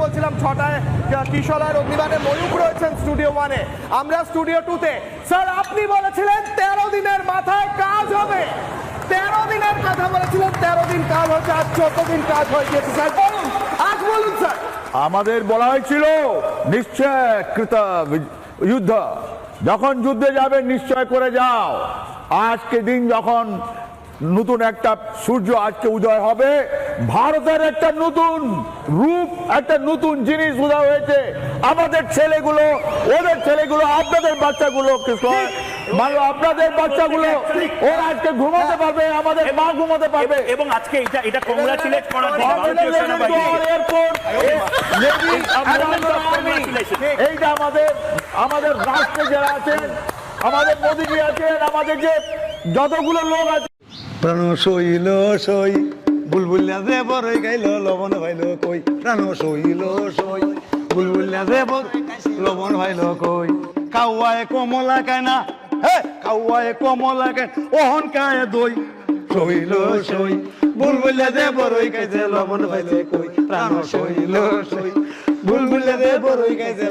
বলছিলাম 6টায় কিশোরার অগ্নিবাণে ময়ূক রয়েছেন স্টুডিও 1-এ, আমরা স্টুডিও 2-তে। স্যার আপনি বলেছিলেন 13 দিনের মাথায় কাজ হবে, 13 দিনের কথা বলেছিলেন, 13 দিন কাজ হচ্ছে, আজ 14 দিন কাজ হয়ে গেছে। স্যার বলুন, আজ বলুন স্যার। আমাদের বলা হয়েছিল নিশ্চয়কৃত যুদ্ধ, যখন যুদ্ধে যাবে নিশ্চয় করে যাও। আজকে দিন যখন নতুন একটা সূর্য আজকে উদয় হবে, ভারতের একটা নতুন রূপ, একটা নতুন জিনিস উদয় হয়েছে। আমাদের ছেলেগুলো, ওদের ছেলেগুলো, আপনাদের বাচ্চাগুলো, মানে আপনাদের বাচ্চাগুলো, ওরা আজকে ঘুমাতে পারবে, আমাদের মা ঘুমাতে পারবে। এবং আজকে এটা কংগ্রাচুলেট করার জন্য এইটা আমাদের রাষ্ট্রে যারা আছেন, আমাদের মোদীজি আছেন, আমাদের যে যতগুলো লোক আছে, প্রাণ সইল সই বুলবুলিয়া যে বড়ই গাইল লবণ ভাইল কই, প্রাণ সইল সই বুলবুলিয়া যে লবণ ভাইল কই, কাউয়ায় কমলা কায়না হে কাউয়ায় কমলা কায় ওহন কায় দই, সইল সই বুলবুলিয়া যে বড়ই গাইছে লবণ ভাইল কই, প্রাণ সইল সই বুলবুলিয়া যে বড়ই গাইছে